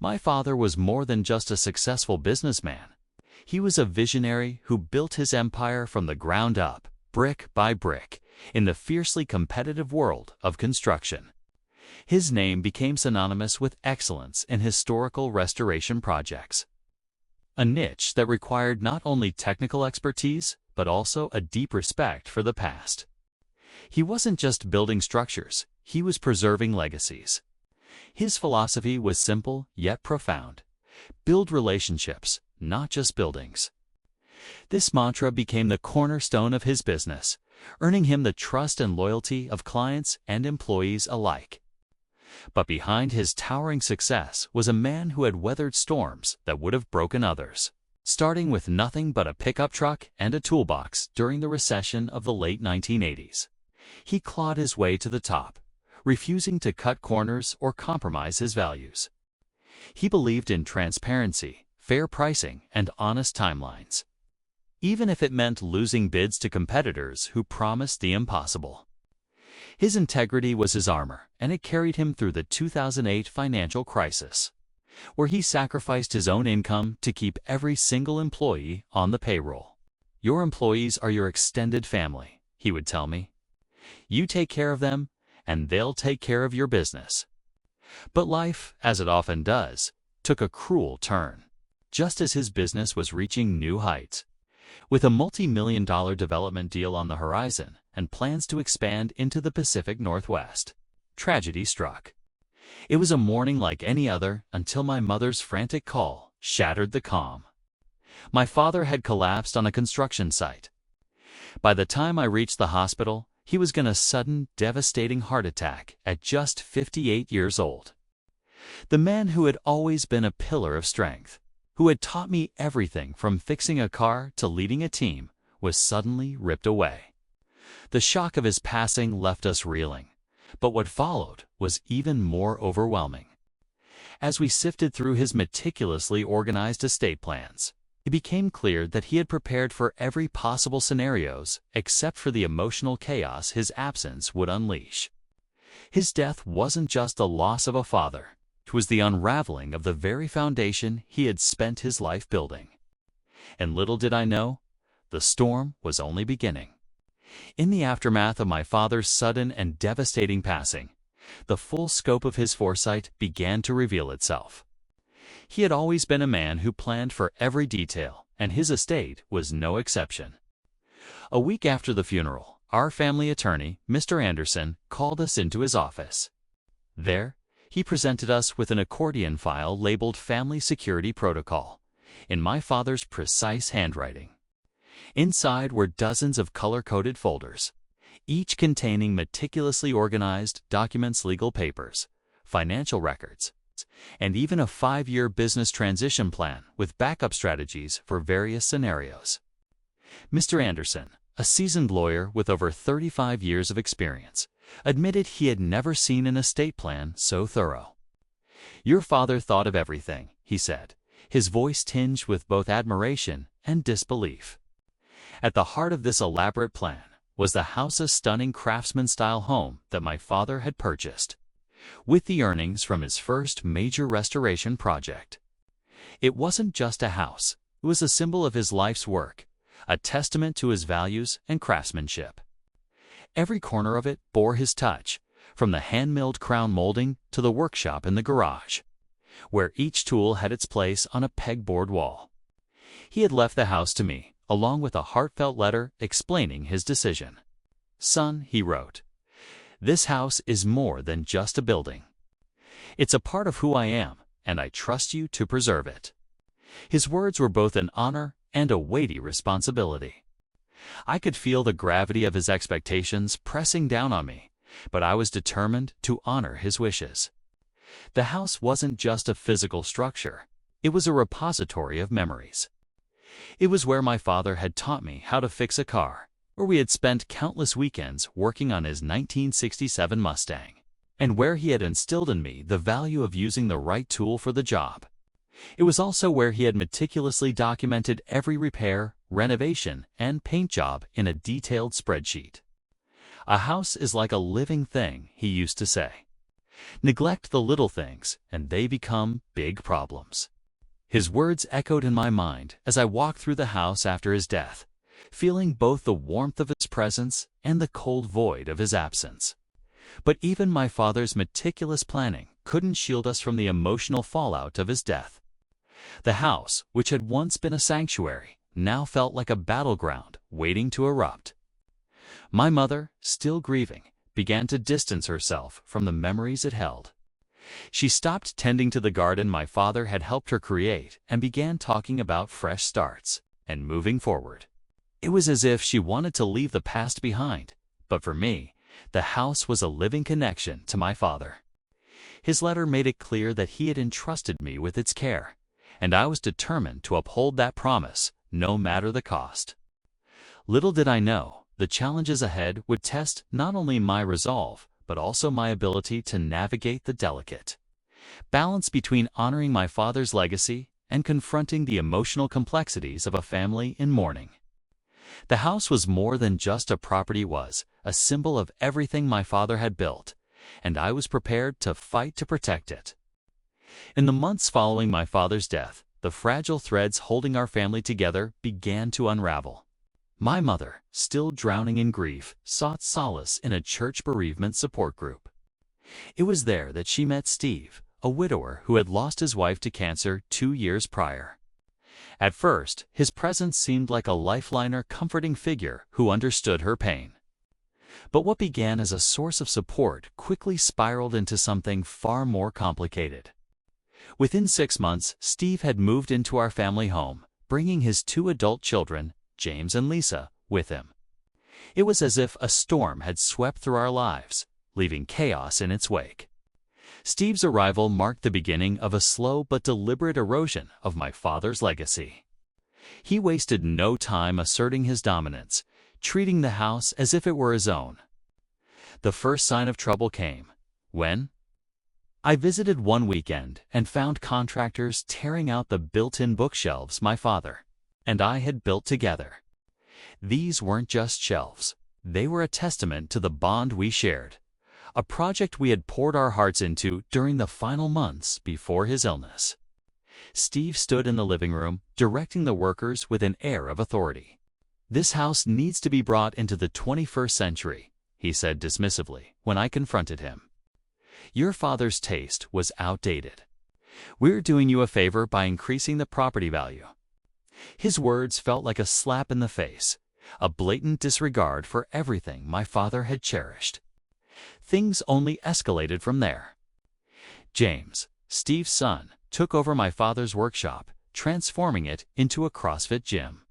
My father was more than just a successful businessman. He was a visionary who built his empire from the ground up, brick by brick, in the fiercely competitive world of construction. His name became synonymous with excellence in historical restoration projects, a niche that required not only technical expertise, but also a deep respect for the past. He wasn't just building structures, he was preserving legacies. His philosophy was simple yet profound. Build relationships, not just buildings. This mantra became the cornerstone of his business, earning him the trust and loyalty of clients and employees alike. But behind his towering success was a man who had weathered storms that would have broken others. Starting with nothing but a pickup truck and a toolbox during the recession of the late 1980s. He clawed his way to the top, refusing to cut corners or compromise his values. He believed in transparency, fair pricing, and honest timelines, even if it meant losing bids to competitors who promised the impossible. His integrity was his armor, and it carried him through the 2008 financial crisis, where he sacrificed his own income to keep every single employee on the payroll. "Your employees are your extended family," he would tell me. "You take care of them, and they'll take care of your business." But life, as it often does, took a cruel turn, just as his business was reaching new heights. With a multi-million-dollar development deal on the horizon and plans to expand into the Pacific Northwest, tragedy struck. It was a morning like any other until my mother's frantic call shattered the calm. My father had collapsed on a construction site. By the time I reached the hospital, he was in a sudden, devastating heart attack at just 58 years old. The man who had always been a pillar of strength, who had taught me everything from fixing a car to leading a team, was suddenly ripped away. The shock of his passing left us reeling, but what followed was even more overwhelming. As we sifted through his meticulously organized estate plans, it became clear that he had prepared for every possible scenarios except for the emotional chaos his absence would unleash. His death wasn't just the loss of a father. It was the unraveling of the very foundation he had spent his life building. And little did I know, the storm was only beginning. In the aftermath of my father's sudden and devastating passing, the full scope of his foresight began to reveal itself. He had always been a man who planned for every detail, and his estate was no exception. A week after the funeral, our family attorney, Mr. Anderson, called us into his office. There, he presented us with an accordion file labeled Family Security Protocol, in my father's precise handwriting. Inside were dozens of color-coded folders, each containing meticulously organized documents, legal papers, financial records, and even a 5-year business transition plan with backup strategies for various scenarios. Mr. Anderson, a seasoned lawyer with over 35 years of experience, admitted he had never seen an estate plan so thorough. "Your father thought of everything," he said, his voice tinged with both admiration and disbelief. At the heart of this elaborate plan was the house's stunning craftsman-style home that my father had purchased, with the earnings from his first major restoration project. It wasn't just a house, it was a symbol of his life's work, a testament to his values and craftsmanship. Every corner of it bore his touch, from the hand-milled crown molding to the workshop in the garage, where each tool had its place on a pegboard wall. He had left the house to me, along with a heartfelt letter explaining his decision. "Son," he wrote, "this house is more than just a building. It's a part of who I am, and I trust you to preserve it." His words were both an honor and a weighty responsibility. I could feel the gravity of his expectations pressing down on me, but I was determined to honor his wishes. The house wasn't just a physical structure, it was a repository of memories. It was where my father had taught me how to fix a car, where we had spent countless weekends working on his 1967 Mustang, and where he had instilled in me the value of using the right tool for the job. It was also where he had meticulously documented every repair, renovation, and paint job in a detailed spreadsheet. "A house is like a living thing," he used to say. Neglect the little things, and they become big problems. His words echoed in my mind as I walked through the house after his death, feeling both the warmth of his presence and the cold void of his absence. But even my father's meticulous planning couldn't shield us from the emotional fallout of his death. The house, which had once been a sanctuary, now felt like a battleground waiting to erupt. My mother, still grieving, began to distance herself from the memories it held. She stopped tending to the garden my father had helped her create and began talking about fresh starts and moving forward. It was as if she wanted to leave the past behind, but for me, the house was a living connection to my father. His letter made it clear that he had entrusted me with its care, and I was determined to uphold that promise, no matter the cost. Little did I know, the challenges ahead would test not only my resolve, but also my ability to navigate the delicate balance between honoring my father's legacy and confronting the emotional complexities of a family in mourning. The house was more than just a property, was a symbol of everything my father had built, and I was prepared to fight to protect it. In the months following my father's death, the fragile threads holding our family together began to unravel. My mother, still drowning in grief, sought solace in a church bereavement support group. It was there that she met Steve, a widower who had lost his wife to cancer 2 years prior. At first, his presence seemed like a lifeline or comforting figure who understood her pain. But what began as a source of support quickly spiraled into something far more complicated. Within 6 months, Steve had moved into our family home, bringing his 2 adult children, James and Lisa, with him. It was as if a storm had swept through our lives, leaving chaos in its wake. Steve's arrival marked the beginning of a slow but deliberate erosion of my father's legacy. He wasted no time asserting his dominance, treating the house as if it were his own. The first sign of trouble came when I visited one weekend and found contractors tearing out the built-in bookshelves my father and I had built together. These weren't just shelves. They were a testament to the bond we shared, a project we had poured our hearts into during the final months before his illness. Steve stood in the living room, directing the workers with an air of authority. "This house needs to be brought into the 21st century, he said dismissively when I confronted him. "Your father's taste was outdated. We're doing you a favor by increasing the property value." His words felt like a slap in the face, a blatant disregard for everything my father had cherished. Things only escalated from there. James, Steve's son, took over my father's workshop, transforming it into a CrossFit gym.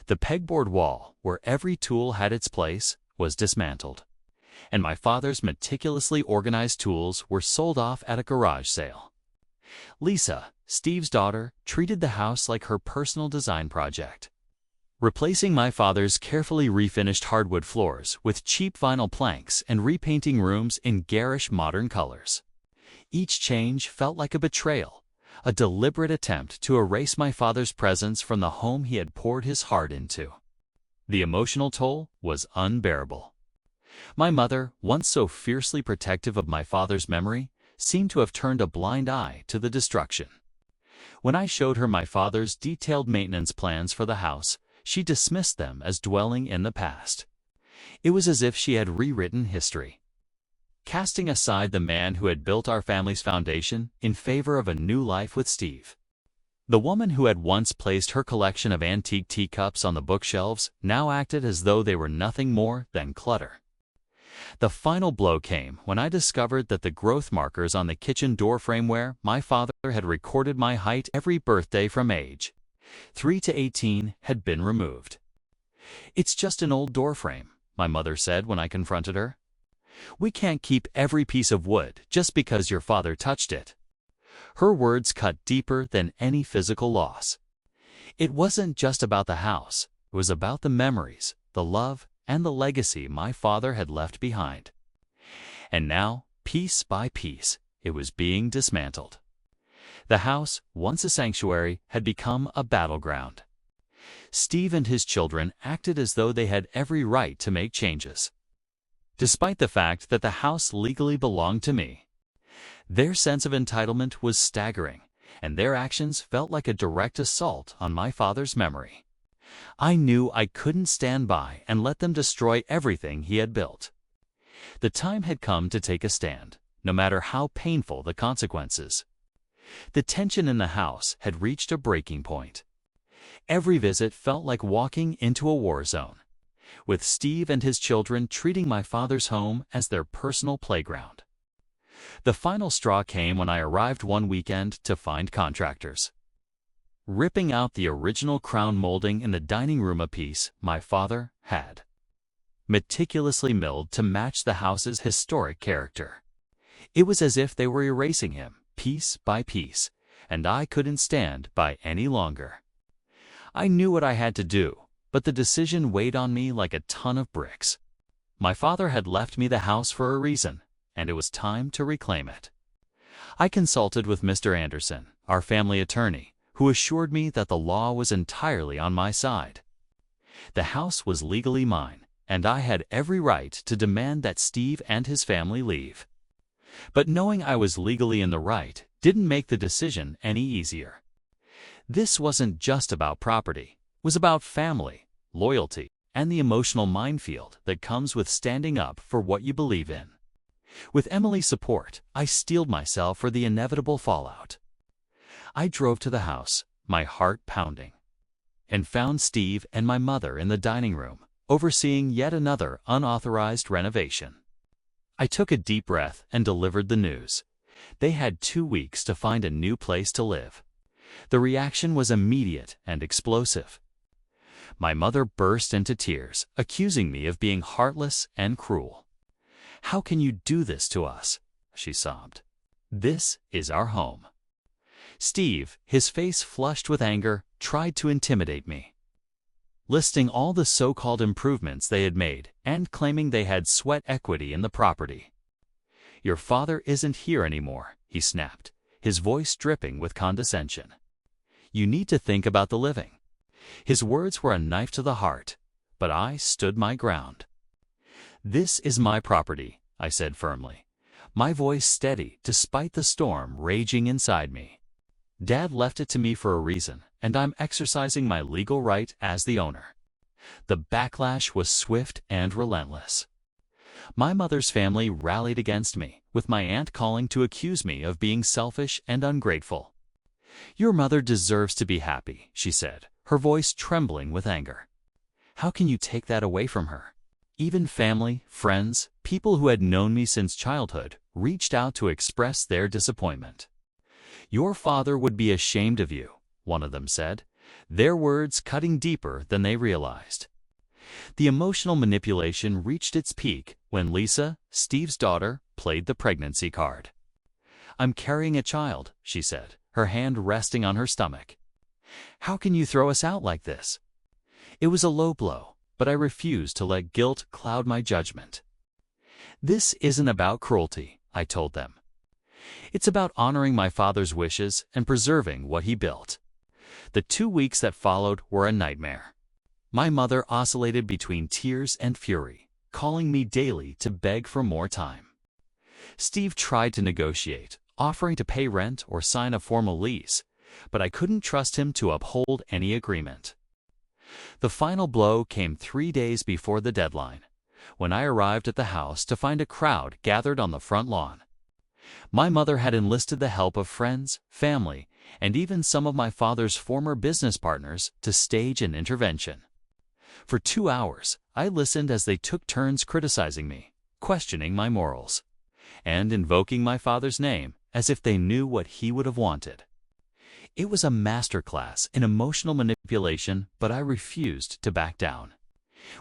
The pegboard wall, where every tool had its place, was dismantled, and my father's meticulously organized tools were sold off at a garage sale. Lisa, Steve's daughter, treated the house like her personal design project, replacing my father's carefully refinished hardwood floors with cheap vinyl planks and repainting rooms in garish modern colors. Each change felt like a betrayal, a deliberate attempt to erase my father's presence from the home he had poured his heart into. The emotional toll was unbearable. My mother, once so fiercely protective of my father's memory, seemed to have turned a blind eye to the destruction. When I showed her my father's detailed maintenance plans for the house, she dismissed them as dwelling in the past. It was as if she had rewritten history, casting aside the man who had built our family's foundation in favor of a new life with Steve. The woman who had once placed her collection of antique teacups on the bookshelves now acted as though they were nothing more than clutter. The final blow came when I discovered that the growth markers on the kitchen door frame where my father had recorded my height every birthday from age 3 to 18 had been removed. "It's just an old door frame," my mother said when I confronted her. "We can't keep every piece of wood just because your father touched it." Her words cut deeper than any physical loss. It wasn't just about the house, it was about the memories, the love, and the legacy my father had left behind. And now, piece by piece, it was being dismantled. The house, once a sanctuary, had become a battleground. Steve and his children acted as though they had every right to make changes. Despite the fact that the house legally belonged to me, Their sense of entitlement was staggering, and their actions felt like a direct assault on my father's memory. I knew I couldn't stand by and let them destroy everything he had built. The time had come to take a stand, no matter how painful the consequences. The tension in the house had reached a breaking point. Every visit felt like walking into a war zone, with Steve and his children treating my father's home as their personal playground. The final straw came when I arrived one weekend to find contractors ripping out the original crown molding in the dining room, a piece my father had meticulously milled to match the house's historic character. It was as if they were erasing him, piece by piece, and I couldn't stand by any longer. I knew what I had to do, but the decision weighed on me like a ton of bricks. My father had left me the house for a reason, and it was time to reclaim it. I consulted with Mr. Anderson, our family attorney, who assured me that the law was entirely on my side. The house was legally mine, and I had every right to demand that Steve and his family leave. But knowing I was legally in the right didn't make the decision any easier. This wasn't just about property. It was about family, loyalty, and the emotional minefield that comes with standing up for what you believe in. With Emily's support, I steeled myself for the inevitable fallout. I drove to the house, my heart pounding, and found Steve and my mother in the dining room, overseeing yet another unauthorized renovation. I took a deep breath and delivered the news. They had 2 weeks to find a new place to live. The reaction was immediate and explosive. My mother burst into tears, accusing me of being heartless and cruel. "How can you do this to us?" she sobbed. "This is our home." Steve, his face flushed with anger, tried to intimidate me, listing all the so-called improvements they had made and claiming they had sweat equity in the property. "Your father isn't here anymore," he snapped, his voice dripping with condescension. "You need to think about the living." His words were a knife to the heart, but I stood my ground. "This is my property," I said firmly, my voice steady despite the storm raging inside me. "Dad left it to me for a reason, and I'm exercising my legal right as the owner." The backlash was swift and relentless. My mother's family rallied against me, with my aunt calling to accuse me of being selfish and ungrateful. "Your mother deserves to be happy," she said, her voice trembling with anger. "How can you take that away from her?" Even family, friends, people who had known me since childhood, reached out to express their disappointment. "Your father would be ashamed of you," one of them said, their words cutting deeper than they realized. The emotional manipulation reached its peak when Lisa, Steve's daughter, played the pregnancy card. "I'm carrying a child," she said, her hand resting on her stomach. "How can you throw us out like this?" It was a low blow, but I refused to let guilt cloud my judgment. "This isn't about cruelty," I told them. "It's about honoring my father's wishes and preserving what he built." The 2 weeks that followed were a nightmare. My mother oscillated between tears and fury, calling me daily to beg for more time. Steve tried to negotiate, offering to pay rent or sign a formal lease, but I couldn't trust him to uphold any agreement. The final blow came 3 days before the deadline, when I arrived at the house to find a crowd gathered on the front lawn. My mother had enlisted the help of friends, family, and even some of my father's former business partners to stage an intervention. For 2 hours, I listened as they took turns criticizing me, questioning my morals, and invoking my father's name as if they knew what he would have wanted. It was a masterclass in emotional manipulation, but I refused to back down.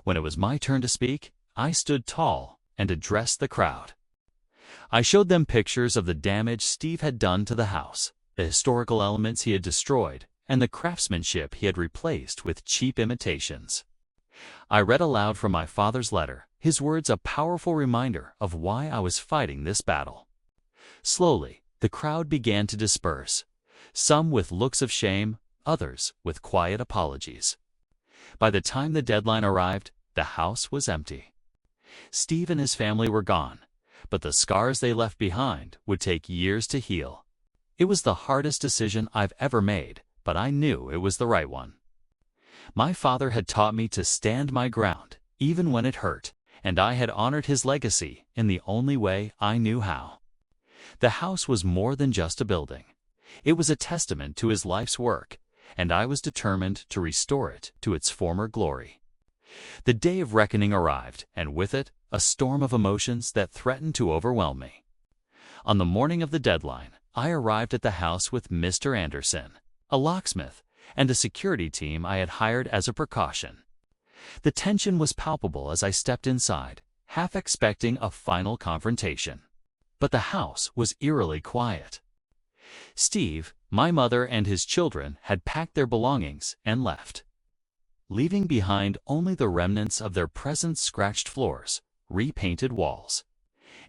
When it was my turn to speak, I stood tall and addressed the crowd. I showed them pictures of the damage Steve had done to the house, the historical elements he had destroyed, and the craftsmanship he had replaced with cheap imitations. I read aloud from my father's letter, his words a powerful reminder of why I was fighting this battle. Slowly, the crowd began to disperse, some with looks of shame, others with quiet apologies. By the time the deadline arrived, the house was empty. Steve and his family were gone, but the scars they left behind would take years to heal. It was the hardest decision I've ever made, but I knew it was the right one. My father had taught me to stand my ground, even when it hurt, and I had honored his legacy in the only way I knew how. The house was more than just a building. It was a testament to his life's work, and I was determined to restore it to its former glory. The day of reckoning arrived, and with it, a storm of emotions that threatened to overwhelm me. On the morning of the deadline, I arrived at the house with Mr. Anderson, a locksmith, and a security team I had hired as a precaution. The tension was palpable as I stepped inside, half expecting a final confrontation. But the house was eerily quiet. Steve, my mother, and his children had packed their belongings and left, leaving behind only the remnants of their present scratched floors, repainted walls,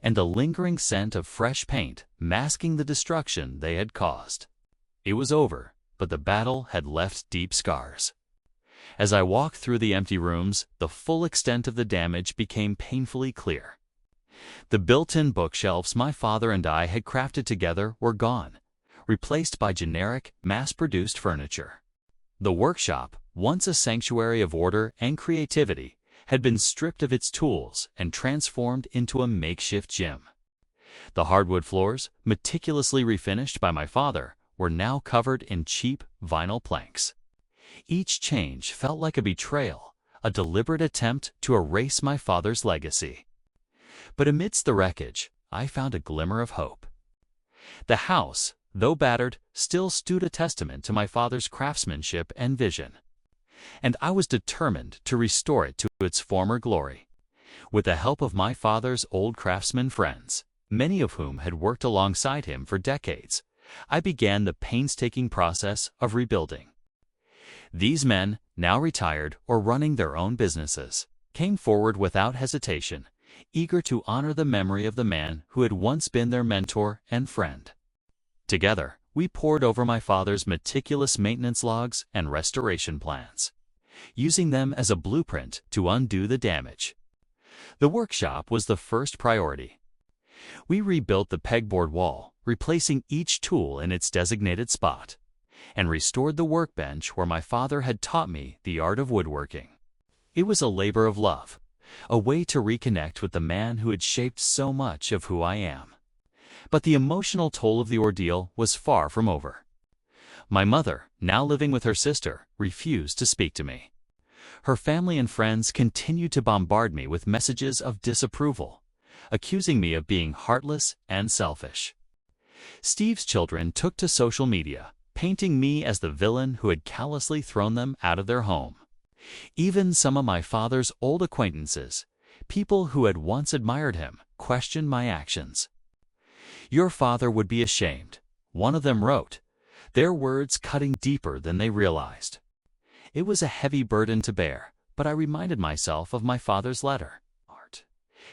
and a lingering scent of fresh paint masking the destruction they had caused. It was over, but the battle had left deep scars. As I walked through the empty rooms, the full extent of the damage became painfully clear. The built-in bookshelves my father and I had crafted together were gone, replaced by generic, mass-produced furniture. The workshop, once a sanctuary of order and creativity, had been stripped of its tools and transformed into a makeshift gym. The hardwood floors, meticulously refinished by my father, were now covered in cheap vinyl planks. Each change felt like a betrayal, a deliberate attempt to erase my father's legacy. But amidst the wreckage, I found a glimmer of hope. The house, though battered, still stood a testament to my father's craftsmanship and vision, and I was determined to restore it to its former glory. With the help of my father's old craftsman friends, many of whom had worked alongside him for decades, I began the painstaking process of rebuilding. These men, now retired or running their own businesses, came forward without hesitation, eager to honor the memory of the man who had once been their mentor and friend. Together, we pored over my father's meticulous maintenance logs and restoration plans, using them as a blueprint to undo the damage. The workshop was the first priority. We rebuilt the pegboard wall, replacing each tool in its designated spot, and restored the workbench where my father had taught me the art of woodworking. It was a labor of love, a way to reconnect with the man who had shaped so much of who I am. But the emotional toll of the ordeal was far from over. My mother, now living with her sister, refused to speak to me. Her family and friends continued to bombard me with messages of disapproval, accusing me of being heartless and selfish. Steve's children took to social media, painting me as the villain who had callously thrown them out of their home. Even some of my father's old acquaintances, people who had once admired him, questioned my actions. "Your father would be ashamed," one of them wrote, their words cutting deeper than they realized. It was a heavy burden to bear, but I reminded myself of my father's letter,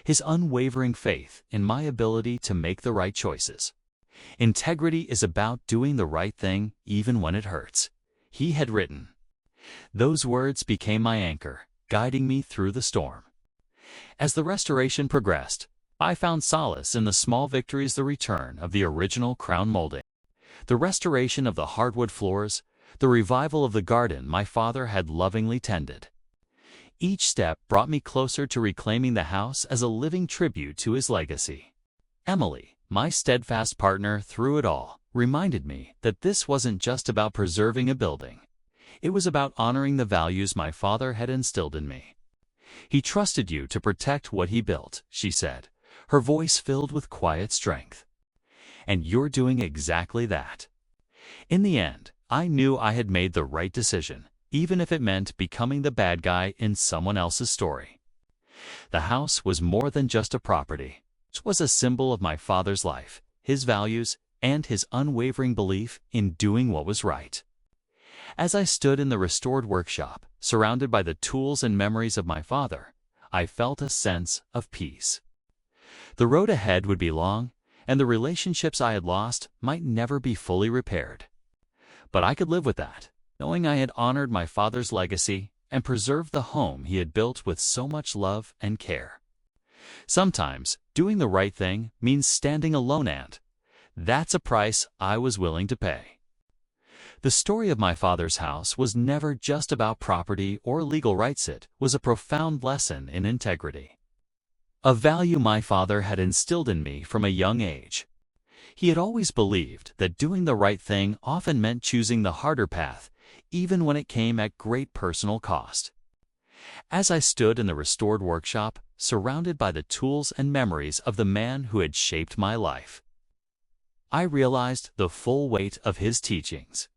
his unwavering faith in my ability to make the right choices. "Integrity is about doing the right thing even when it hurts," he had written. Those words became my anchor, guiding me through the storm. As the restoration progressed, I found solace in the small victories: the return of the original crown molding, the restoration of the hardwood floors, the revival of the garden my father had lovingly tended. Each step brought me closer to reclaiming the house as a living tribute to his legacy. Emily, my steadfast partner through it all, reminded me that this wasn't just about preserving a building. It was about honoring the values my father had instilled in me. "He trusted you to protect what he built," she said, her voice filled with quiet strength. "And you're doing exactly that." In the end, I knew I had made the right decision, even if it meant becoming the bad guy in someone else's story. The house was more than just a property. It was a symbol of my father's life, his values, and his unwavering belief in doing what was right. As I stood in the restored workshop, surrounded by the tools and memories of my father, I felt a sense of peace. The road ahead would be long, and the relationships I had lost might never be fully repaired. But I could live with that, knowing I had honored my father's legacy and preserved the home he had built with so much love and care. Sometimes, doing the right thing means standing alone, and that's a price I was willing to pay. The story of my father's house was never just about property or legal rights. It was a profound lesson in integrity, a value my father had instilled in me from a young age. He had always believed that doing the right thing often meant choosing the harder path, even when it came at great personal cost. As I stood in the restored workshop, surrounded by the tools and memories of the man who had shaped my life, I realized the full weight of his teachings.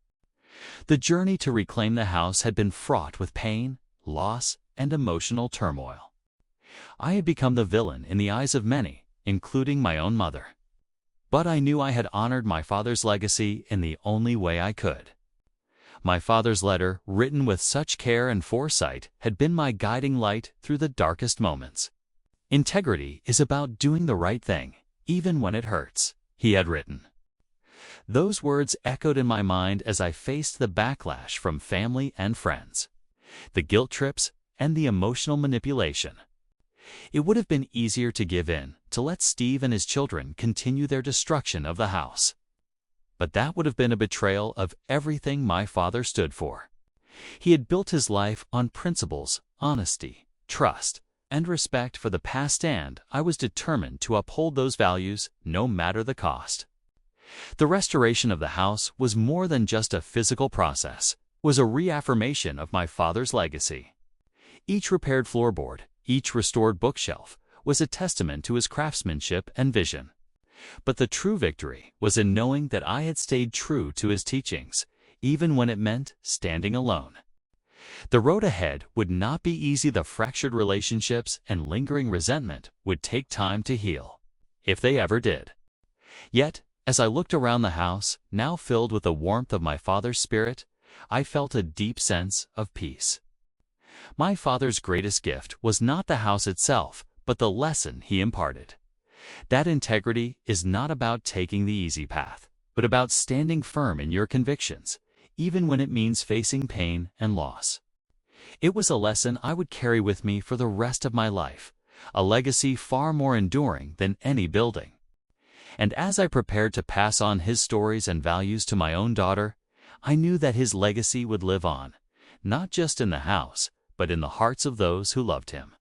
The journey to reclaim the house had been fraught with pain, loss, and emotional turmoil. I had become the villain in the eyes of many, including my own mother. But I knew I had honored my father's legacy in the only way I could. My father's letter, written with such care and foresight, had been my guiding light through the darkest moments. Integrity is about doing the right thing, even when it hurts, he had written. Those words echoed in my mind as I faced the backlash from family and friends, the guilt trips, and the emotional manipulation. It would have been easier to give in, to let Steve and his children continue their destruction of the house. But that would have been a betrayal of everything my father stood for. He had built his life on principles, honesty, trust, and respect for the past, and I was determined to uphold those values no matter the cost. The restoration of the house was more than just a physical process, was a reaffirmation of my father's legacy. Each repaired floorboard, each restored bookshelf, was a testament to his craftsmanship and vision. But the true victory was in knowing that I had stayed true to his teachings, even when it meant standing alone. The road ahead would not be easy. The fractured relationships and lingering resentment would take time to heal, if they ever did. Yet, as I looked around the house, now filled with the warmth of my father's spirit, I felt a deep sense of peace. My father's greatest gift was not the house itself, but the lesson he imparted. That integrity is not about taking the easy path, but about standing firm in your convictions, even when it means facing pain and loss. It was a lesson I would carry with me for the rest of my life, a legacy far more enduring than any building. And as I prepared to pass on his stories and values to my own daughter, I knew that his legacy would live on, not just in the house, but in the hearts of those who loved him.